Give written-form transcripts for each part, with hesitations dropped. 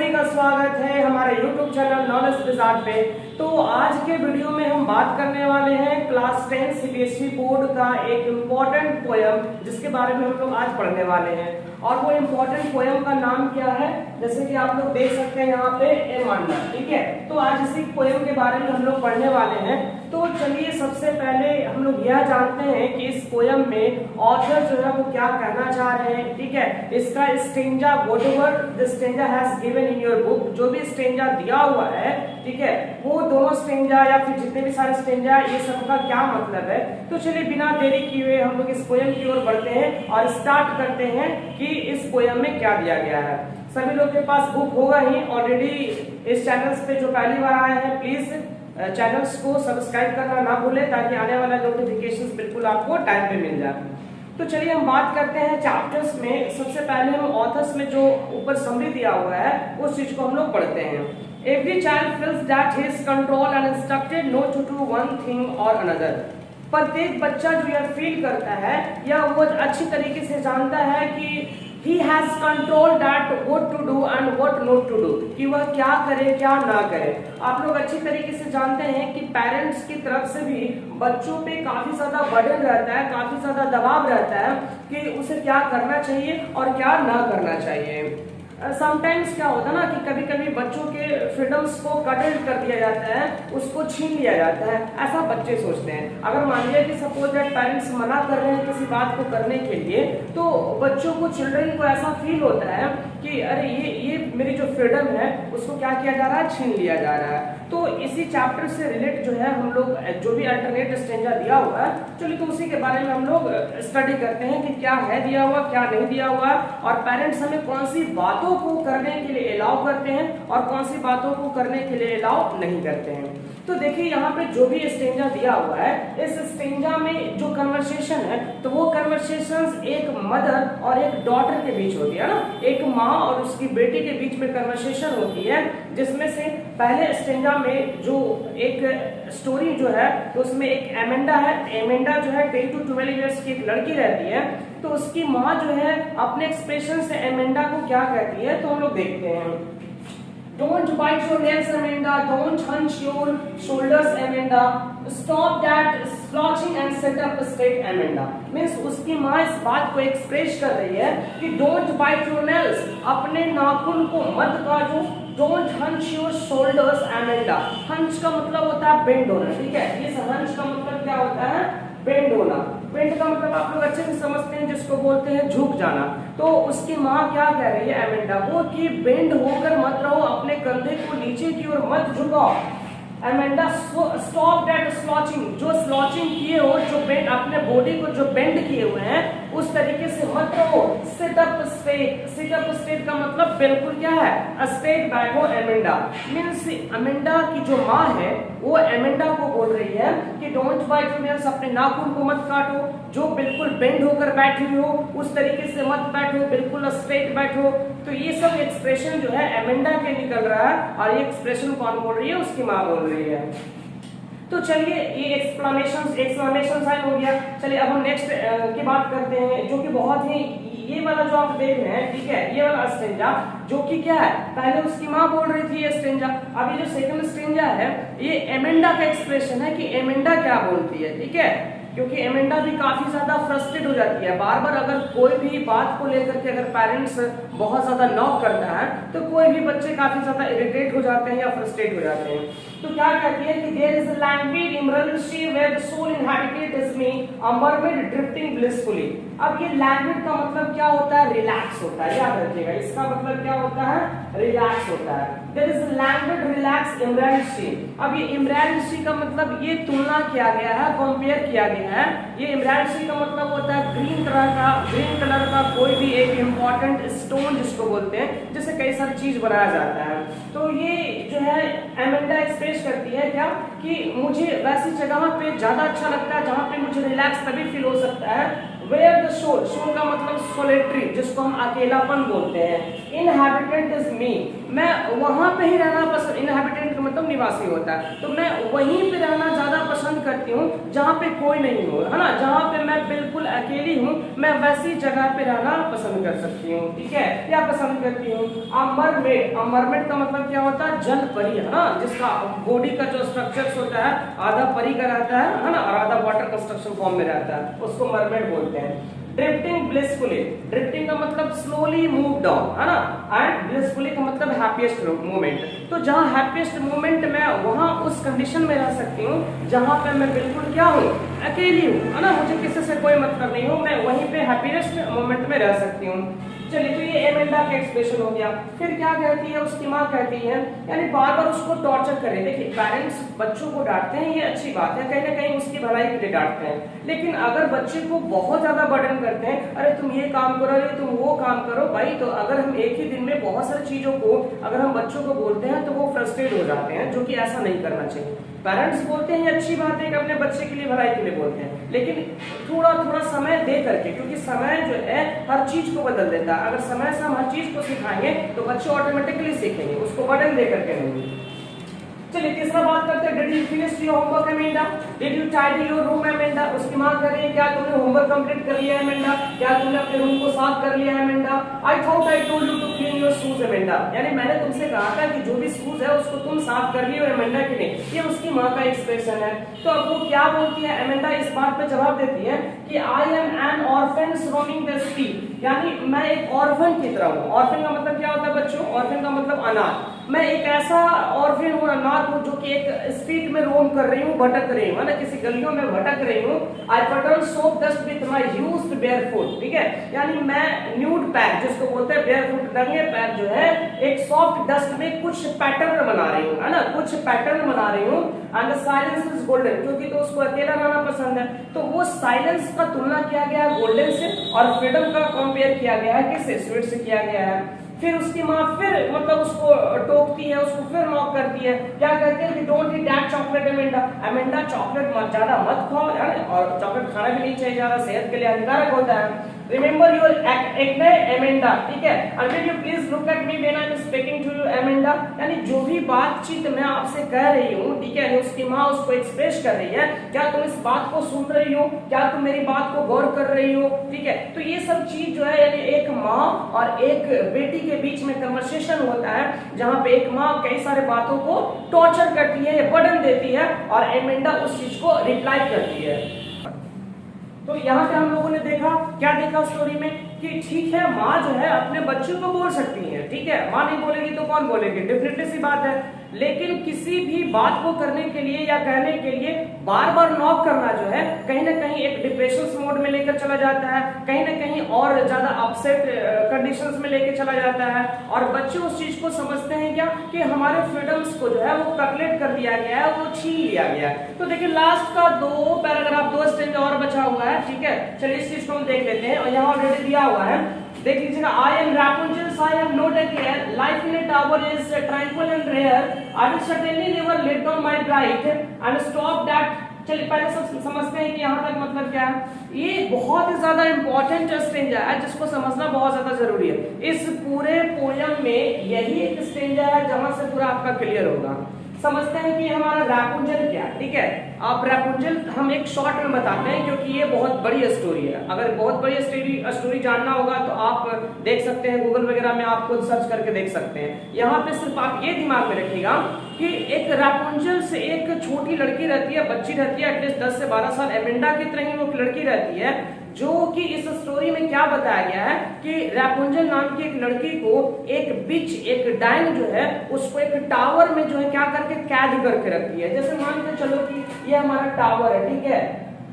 सभी का स्वागत है हमारे YouTube चैनल नॉलेज विजार्ड पे। तो आज के वीडियो में हम बात करने वाले हैं क्लास 10 सीबीएसई बोर्ड का एक इम्पोर्टेंट पोयम जिसके बारे में हम लोग आज पढ़ने वाले हैं। और वो इम्पोर्टेंट पोयम का नाम क्या है, जैसे कि आप लोग देख सकते हैं यहाँ पे एमांडा। ठीक है, तो आज इसी पोयम के बारे में हम लोग पढ़ने वाले हैं। तो चलिए सबसे पहले हम लोग यह जानते हैं कि इस पोयम में ऑथर जो है वो क्या कहना चाह रहे हैं। ठीक है, इसका stanza whatever the stanza has given in your book, जो भी स्टेंजा दिया हुआ है, ठीक है, वो दोनों स्टेंजा या फिर जितने भी सारे स्टेंजा ये सब का क्या मतलब है। तो चलिए बिना देरी किए हुए हम लोग इस पोयम की ओर बढ़ते हैं और स्टार्ट करते हैं कि इस पोयम में क्या दिया गया है। सभी लोग के पास बुक होगा ही ऑलरेडी। इस चैनल्स पे जो पहली बार आए हैं प्लीज चैनल्स को सब्सक्राइब करना ना भूलें ताकि आने वाला नोटिफिकेशंस बिल्कुल आपको टाइम पे मिल जाए। तो चलिए हम बात करते हैं चैप्टर्स में। सबसे पहले हम ऑथर्स में जो ऊपर समरी दिया हुआ है उस चीज को हम लोग पढ़ते हैं। Every child feels that he is control and instructed not to do one thing और अनदर। प्रत्येक बच्चा जो यह फील करता है या वो अच्छी तरीके से जानता है कि he has control that what to do and what not to do, कि वह क्या करे क्या ना करे। आप लोग अच्छी तरीके से जानते हैं कि पेरेंट्स की तरफ से भी बच्चों पे काफी ज्यादा बर्डन रहता है, काफी ज्यादा दबाव रहता है कि उसे क्या करना चाहिए और क्या ना करना चाहिए। समटाइम्स क्या होता है ना कि कभी कभी बच्चों के फ्रीडम्स को कट कर दिया जाता है, उसको छीन लिया जाता है, ऐसा बच्चे सोचते हैं। अगर मान लिया कि सपोज दैट पेरेंट्स मना कर रहे हैं किसी बात को करने के लिए, तो बच्चों को, चिल्ड्रन को ऐसा फील होता है कि अरे ये मेरी जो फ्रीडम है उसको क्या किया जा रहा है, छीन लिया जा रहा है। तो इसी चैप्टर से रिलेट जो है हम लोग जो भी अल्टरनेट स्टेंजा दिया हुआ है, चलिए तो उसी के बारे में हम लोग स्टडी करते हैं कि क्या है दिया हुआ, क्या नहीं दिया हुआ, और पेरेंट्स हमें कौन सी बातों को करने के लिए अलाउ करते हैं और कौन सी बातों को करने के लिए अलाउ नहीं करते हैं। तो देखिए यहाँ पे जो भी स्टेंजा दिया हुआ है, इस स्टेंजा में जो कन्वर्सेशन है तो वो कन्वर्सेशंस एक मदर और एक डॉटर के बीच होती है ना, एक माँ और उसकी बेटी के बीच में कन्वर्सेशन होती है। जिसमें से पहले स्टेंजा में जो एक स्टोरी जो है तो उसमें एक एमेंडा है। एमेंडा जो है 10 to 12 ईयर्स की एक लड़की रहती है। तो उसकी माँ जो है अपने एक्सप्रेशन से एमेंडा को क्या कहती है तो हम लोग देखते हैं। Don't bite your nails, Amanda. Don't hunch your shoulders, Amanda. Stop that slouching and sit up straight, Amanda. Means उसकी माँ इस बात को एक्सप्रेस कर रही है कि don't bite your nails, अपने नाखून को मत काटो। Don't hunch your shoulders, Amanda. hunch का मतलब होता है बेंड होना। ठीक है, इस hunch का मतलब क्या होता है, बेंड होना। बेंड का मतलब आप लोग अच्छे से समझते हैं, जिसको बोलते हैं झुक जाना। तो उसकी माँ क्या कह रही है एमेंडा को कि बेंड होकर मत रहो, अपने कंधे को नीचे की ओर मत झुकाओ। एमेंडा स्टॉप दैट स्लॉचिंग, जो स्लॉचिंग किए हो, जो बेंड अपने बॉडी को जो बेंड किए हुए हैं उस तरीके से मत रहो। Sit up straight, sit up straight का मतलब बिल्कुल क्या है, स्ट्रेट बैक हो एमेंडा। मींस एमेंडा की जो माँ है वो एमेंडा को बोल रही है कि डोंट बाइट योर नेल्स, अपने नाखून को मत काटो, जो बिल्कुल बेंड होकर बैठी हो उस तरीके से मत बैठो, बिल्कुल स्ट्रेट बैठो। तो ये सब एक्सप्रेशन जो है एमेंडा के निकल रहा है और ये एक्सप्रेशन कौन बोल रही है, उसकी माँ बोल रही है। तो चलिए ये एक्सप्लेनेशन साइन हो गया। चलिए अब हम नेक्स्ट की बात करते हैं, जो कि बहुत ही ये वाला जो आप देख रहे हैं, ठीक है, ये वाला स्टेंजा जो कि क्या है, पहले उसकी माँ बोल रही थी ये स्टेंजा। अब ये जो सेकंड स्टेंजा है ये एमेंडा का एक्सप्रेशन है कि एमेंडा क्या बोलती है। ठीक है, क्योंकि एमेंडा भी काफी ज्यादा फ्रस्ट्रेट हो जाती है। बार बार अगर कोई भी बात को लेकर के अगर पेरेंट्स बहुत ज्यादा नॉक करता है तो कोई भी बच्चे काफी ज्यादा इरिटेट हो जाते हैं या फ्रस्ट्रेट हो जाते हैं। तो क्या कहती है कि there is a language emergency where the soul inhabited is me a mermaid drifting blissfully. अब ये लैंग्वेज का मतलब क्या होता है, रिलैक्स होता है, याद रखिएगा इसका मतलब क्या होता है, रिलैक्स होता है। There is language relax emergency. अब ये इमरजेंसी का मतलब ये तुलना किया गया है, कंपेयर किया गया है। ये इमरजेंसी का मतलब होता है ग्रीन कलर का कोई भी एक इंपॉर्टेंट स्टोन जिसको बोलते हैं, जिससे कई सारी चीज बनाया जाता है। तो ये जो है एमेंडा एक्सप्रेस करती है क्या कि मुझे वैसी जगह पे ज्यादा अच्छा लगता है जहाँ पे मुझे रिलैक्स तभी फील हो सकता है, वेयर द सोल, सोल का मतलब सोलेटरी, जिसको हम अकेलापन बोलते हैं। इनहैबिटेंट इज मी, मैं वहां पे ही रहना पसंद, इनहैबिटेंट का मतलब निवासी होता है, तो मैं वहीं पे रहना ज्यादा पसंद करती हूँ जहाँ पे कोई नहीं हो, है ना, जहाँ पे मैं बिल्कुल अकेली हूँ, मैं वैसी जगह पे रहना पसंद कर सकती हूँ, ठीक है, क्या पसंद करती हूँ। मरमेड, मरमेड का मतलब क्या होता है, जल परी, है ना, जिसका बॉडी का जो स्ट्रक्चर्स होता है आधा परी का रहता है ना, और आधा वाटर कंस्ट्रक्शन फॉर्म में रहता है, उसको मरमेड बोलते हैं। ड्रिफ्टिंग ब्लिसफुली, ड्रिफ्टिंग का मतलब स्लोली मूव डाउन, है ना, एंड ब्लिसफुली का मतलब हैप्पीएस्ट मोमेंट, तो जहाँ हैप्पीएस्ट मोमेंट मैं वहाँ उस कंडीशन में रह सकती हूँ जहाँ पे मैं बिल्कुल क्या हूँ, अकेली हूँ, है ना, मुझे किसी से कोई मतलब नहीं हो, मैं वहीं पे हैप्पीएस्ट मोमेंट में रह सकती हूँ। चलिए, तो ये एमेंडा का एक्सप्रेशन हो गया। फिर क्या कहती है उसकी माँ, कहती है यानी बार बार उसको टॉर्चर करें। देखिए, पेरेंट्स बच्चों को डांटते हैं, ये अच्छी बात है, कहीं ना कहीं उसकी भलाई के लिए डांटते हैं, लेकिन अगर बच्चे को बहुत ज्यादा बर्डन करते हैं, अरे तुम ये काम करो, अरे तुम वो काम करो, भाई तो अगर हम एक ही दिन में बहुत सारी चीजों को अगर हम बच्चों को बोलते हैं तो वो फ्रस्ट्रेट हो जाते हैं, जो कि ऐसा नहीं करना चाहिए। पेरेंट्स बोलते हैं ये अच्छी बात है कि अपने बच्चे के लिए भलाई के लिए बोलते हैं, लेकिन थोड़ा थोड़ा समय दे करके, क्योंकि समय जो है हर चीज को बदल देता है। अगर समय से हम हर चीज को सिखाएंगे तो बच्चे ऑटोमेटिकली सीखेंगे, उसको बर्डन दे करके नहीं। चलिए, तीसरा बात करते हैं, did you finish your homework Amanda, did you tidy your room Amanda. उसकी मां कह रही है क्या तुमने होमवर्क कंप्लीट कर लिया है अमेंडा, क्या तुमने अपने रूम को साफ कर लिया है Amanda. I thought I told you to clean your shoes Amanda, यानी मैंने तुमसे कहा था कि जो भी शूज है उसको तुम साफ कर लियो अमेंडा की नहीं। ये उसकी मां का एक्सप्रेशन है। तो अब वो क्या बोलती है अमेंडा, इस बात पे जवाब देती है कि I M N orphan roaming the street, यानी मैं एक ऑर्फन की तरह हूँ। ऑर्फन का मतलब क्या होता है बच्चों, ऑर्फन का मतलब अनाथ। मैं एक ऐसा ऑर्फन हूँ, अनाथ हूँ, जो कि एक स्ट्रीट में रोम कर रही हूँ, भटक रही हूँ, है ना, किसी गलियों में भटक रही हूँ। आई पटल soap dust with my used bear foot, ठीक है, यानी मैं न्यूड पैर, जिसको बोलते हैं बेयर फुट, नंगे पैर जो है एक सॉफ्ट डस्ट में कुछ पैटर्न बना रही हूँ, है ना, कुछ पैटर्न बना रही हूँ। And the silence is golden, क्योंकि तो उसको अकेला रहना पसंद है, तो वो साइलेंस का तुलना किया गया है गोल्डन से, और फ्रीडम का कंपेयर किया गया है किससे, स्वीट से किया गया है। फिर उसकी माँ फिर मतलब उसको टोकती है, उसको फिर नॉक करती है, क्या कहते हैं कि don't eat that chocolate Amanda, Amanda chocolate मत ज्यादा मत खाओ, और चॉकलेट खाना भी नहीं चाहिए ज्यादा, सेहत के लिए हानिकारक होता है। रिमेंबर योर एक्ने अमेंडा, ठीक है, and will you please look at me when I am speaking to you Amanda, यानी जो भी बातचीत मैं आपसे कह रही हूँ, ठीक है, उसकी माँ उसको एक्सप्रेस कर रही है, क्या तुम इस बात को सुन रही हो, क्या तुम मेरी बात को गौर कर रही हो, ठीक है। तो ये सब चीज जो है, यानी एक माँ और एक बेटी के बीच में कन्वर्सेशन होता है, जहां पे एक माँ कई सारे बातों को टॉर्चर करती है, बर्डन देती है, और अमेंडा उस चीज को रिप्लाई करती है। तो यहाँ पे हम लोगों ने देखा, क्या देखा स्टोरी में, कि ठीक है माँ जो है अपने बच्चों को बोल सकती है, ठीक है, माँ नहीं बोलेगी तो कौन बोलेगी, डेफिनेटली सी बात है, लेकिन किसी भी बात को करने के लिए या कहने के लिए बार बार नॉक करना जो है, कहीं ना कहीं एक डिप्रेशन मोड में लेकर चला जाता है, कहीं ना कहीं और ज्यादा अपसेट कंडीशंस में लेकर चला जाता है, और बच्चे उस चीज को समझते हैं क्या, कि हमारे फ्रीडम्स को जो है वो कैलकुलेट कर दिया गया है, वो छीन लिया गया है। तो देखिए लास्ट का 2 पैराग्राफ 2 स्टेंजा और बचा हुआ है, ठीक है, चलिए इस चीज को हम देख लेते हैं, और यहाँ ऑलरेडी दिया हुआ है, देख लीजिएगा। I am Rapunzel, I have no care, life in a tower is tranquil and rare, I will certainly never let down my bright and stop that। चलिए पहले सब समझते हैं कि यहाँ तक मतलब क्या है। ये बहुत ही ज्यादा इंपॉर्टेंट स्टेंजा है, जिसको समझना बहुत ज्यादा जरूरी है। इस पूरे पोयम में यही एक स्टेंजा है जहां से पूरा आपका क्लियर होगा। समझते हैं कि हमारा रैपुंजल क्या, ठीक है। आप रैपुंजल हम एक शॉर्ट में बताते हैं, क्योंकि ये बहुत बड़ी स्टोरी है। अगर बहुत बड़ी स्टोरी जानना होगा तो आप देख सकते हैं, गूगल वगैरह में आप खुद सर्च करके देख सकते हैं। यहाँ पे सिर्फ आप ये दिमाग में रखिएगा कि एक रैपुंजल से एक छोटी लड़की रहती है, बच्ची रहती है, एटलीस्ट 10 से 12 साल, अमेंडा की तरह ही वो लड़की रहती है, जो कि इस स्टोरी में क्या बताया गया है कि रैपुंजल नाम की एक लड़की को एक बिच, एक डाइन जो है, उसको एक टावर में जो है क्या करके कैद करके रखती है। जैसे मान के चलो कि ये हमारा टावर है, ठीक है,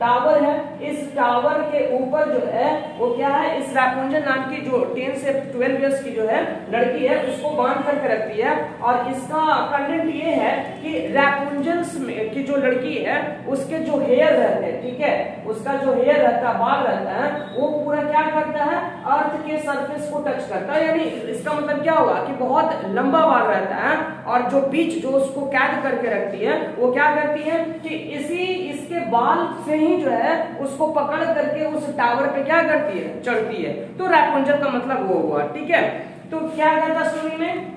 टावर है, इस टावर के ऊपर जो है वो क्या है, इस रैपुंजल नाम की जो 10 से 12 इयर्स की जो है लड़की है, उसको बांध करके रखती है। और इसका कंटेंट ये है कि रैपुंजल्स की जो लड़की है उसके जो हेयर रहते हैं, ठीक है, उसका जो हेयर रहता है, बाल रहता है, वो पूरा क्या करता है, अर्थ के सरफेस को टच करता है। यानी इसका मतलब क्या होगा कि बहुत लंबा बाल रहता है, और जो बीच जो उसको कैद करके रखती है वो क्या करती है कि इसके बाल से ही ही जो है उसको पकड़ करके उस टावर पे क्या करती है, चढ़ती है। तो रैपुंजल का मतलब वो हुआ, ठीक है। तो क्या कहता स्टोरी में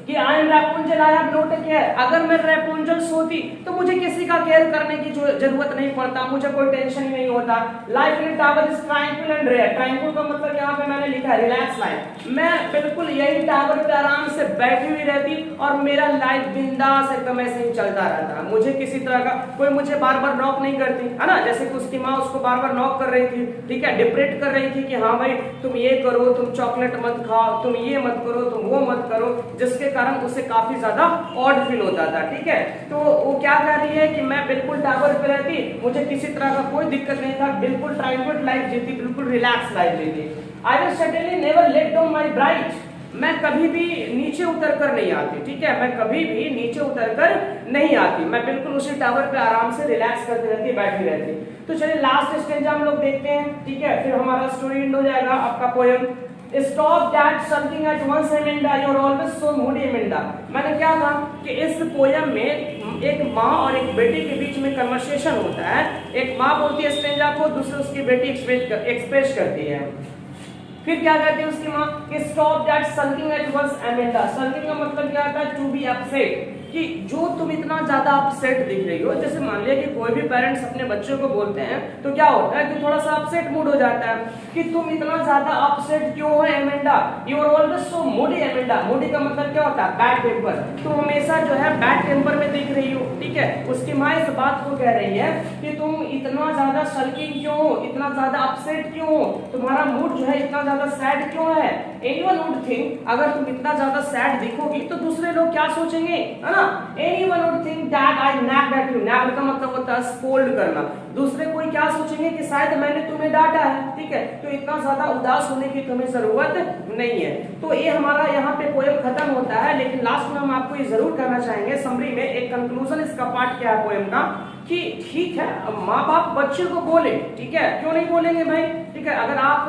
कि I am Rapunzel, I have no care. अगर मैं रैपुंजल होती तो मुझे किसी का केयर करने की जरूरत नहीं पड़ता, मुझे कोई टेंशन ही नहीं होता। Life in tower is tranquil and rare. Tranquil का मतलब यहाँ पे मैंने लिखा है रिलैक्स लाइफ। मैं बिल्कुल यही टावर पे आराम से बैठी हुई रहती और मेरा लाइफ बिंदास एकदम ऐसे ही चलता रहता। मुझे किसी तरह का कोई मुझे बार बार नॉक नहीं करती, है ना। जैसे कि उसकी माँ उसको बार बार नॉक कर रही थी, ठीक है, डिप्रेट कर रही थी कि हाँ भाई तुम ये करो, तुम चॉकलेट मत खाओ, तुम ये मत करो, तुम वो मत करो, जिसके कारण उसे काफी ज्यादा ऑड फील होता था, ठीक है। तो वो क्या कह रही है कि मैं बिल्कुल टावर पे रहती, मुझे किसी तरह का कोई दिक्कत नहीं था, बिल्कुल ट्रैंक्विल लाइफ जीती, बिल्कुल रिलैक्स लाइफ जीती। I will certainly never let down my bright. मैं कभी भी नीचे उतर कर नहीं आती, ठीक है, मैं कभी भी नीचे उतर कर नहीं आती, मैं बिल्कुल उसी टावर पे आराम से रिलैक्स करती रहती, बैठी रहती। तो चलिए लास्ट स्टेंजा हम लोग देखते हैं, ठीक है, फिर हमारा स्टोरी एंड हो जाएगा आपका poem. Stop that sulking at once, Amanda. You're always so moody, Amanda. मैंने क्या कहा कि इस पोयम में एक माँ और एक बेटी के बीच में कन्वर्सेशन होता है। एक माँ बोलती है स्टेंजा को, दूसरे उसकी बेटी एक्सप्रेस करती है। फिर क्या कहती है उसकी माँ कि stop that sulking at once, Amanda. Sulking का मतलब क्या आता है, टू बी अपसेट, कि जो तुम इतना ज्यादा अपसेट दिख रही हो। जैसे मान लिया कि कोई भी पेरेंट्स अपने बच्चों को बोलते हैं तो क्या होता है कि थोड़ा सा अपसेट मूड हो जाता है कि तुम इतना ज्यादा अपसेट क्यों हो Amanda, you are always so moody. Amanda, moody का मतलब क्या होता है, बैड टेम्पर। तुम हमेशा जो है बैड टेम्पर में दिख रही हो, ठीक है। उसकी माँ इस बात को कह रही है कि तुम इतना ज्यादा सल्किंग क्यों हो, इतना ज्यादा अपसेट क्यों हो, तुम्हारा मूड जो है इतना ज्यादा सैड क्यों है। एनीवन वुड थिंक, अगर तुम इतना ज्यादा सैड दिखोगी तो दूसरे लोग क्या सोचेंगे, है ना। Anyone would think that I nagged at you. Nagged का मतलब होता है स्कोल्ड करना। दूसरे कोई क्या सोचेंगे कि शायद मैंने तुम्हें डांटा है, ठीक है। तो इतना ज्यादा उदास होने की तुम्हें जरूरत नहीं है। तो ये हमारा यहाँ पे पोएम खत्म होता है, लेकिन लास्ट में हम आपको ये जरूर कहना चाहेंगे समरी में एक कंक्लूजन इसका पार्ट क्या है पोएम का, कि ठीक है माँ बाप बच्चे को बोले, ठीक है, क्यों नहीं बोलेंगे भाई, ठीक है। अगर आप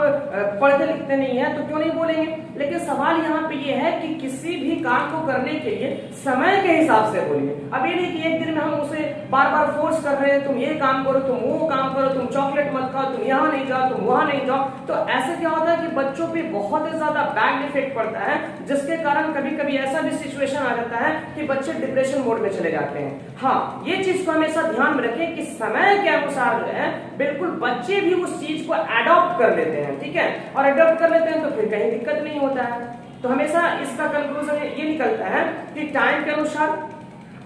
पढ़ते लिखते नहीं है तो क्यों नहीं बोलेंगे, लेकिन सवाल यहाँ पे ये है कि किसी भी काम को करने के लिए समय के हिसाब से बोलिए। अब ये नहीं कि एक दिन में हम उसे बार बार फोर्स कर रहे हैं, तुम ये काम करो, तुम वो काम करो, तुम चॉकलेट मत खाओ, तुम यहाँ नहीं जाओ, तुम वहां नहीं जाओ। तो ऐसे क्या होता है कि बच्चों पे बहुत ही ज्यादा बैड इफेक्ट पड़ता है, जिसके कारण कभी कभी ऐसा भी सिचुएशन आ जाता है कि बच्चे डिप्रेशन मोड में चले जाते हैं। हाँ, ये चीज को हमेशा ध्यान में रखें कि समय के अनुसार जो है बिल्कुल बच्चे भी उस चीज को एडॉप्ट कर लेते हैं, ठीक है। और एडॉप्ट कर लेते हैं तो फिर कहीं दिक्कत नहीं होता है। तो हमेशा इसका कंक्लूजन ये निकलता है कि टाइम के अनुसार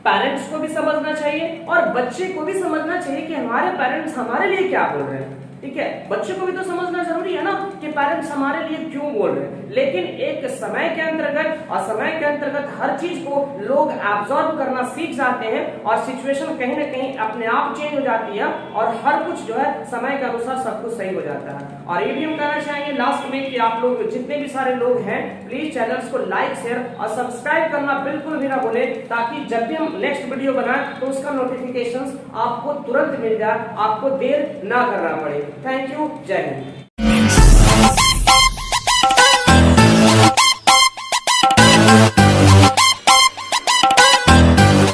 पेरेंट्स को भी समझना चाहिए और बच्चे को भी समझना चाहिए कि हमारे पेरेंट्स हमारे लिए क्या बोल रहे हैं, ठीक है। बच्चे को भी तो समझना जरूरी है ना कि पेरेंट्स हमारे लिए क्यों बोल रहे हैं। लेकिन एक समय के अंतर्गत और समय के अंतर्गत हर चीज को लोग एब्जॉर्ब करना सीख जाते हैं और सिचुएशन कहीं ना कहीं अपने आप चेंज हो जाती है और हर कुछ जो है समय के अनुसार सब कुछ सही हो जाता है। और ये भी हम कहना चाहेंगे लास्ट में कि आप लोग जितने भी सारे लोग हैं प्लीज चैनल्स को लाइक शेयर और सब्सक्राइब करना बिल्कुल भी ना भूले, ताकि जब भी हम नेक्स्ट वीडियो बनाएं तो उसका नोटिफिकेशन आपको तुरंत मिल जाए, आपको देर ना करना पड़े। थैंक यू, जय हिंद।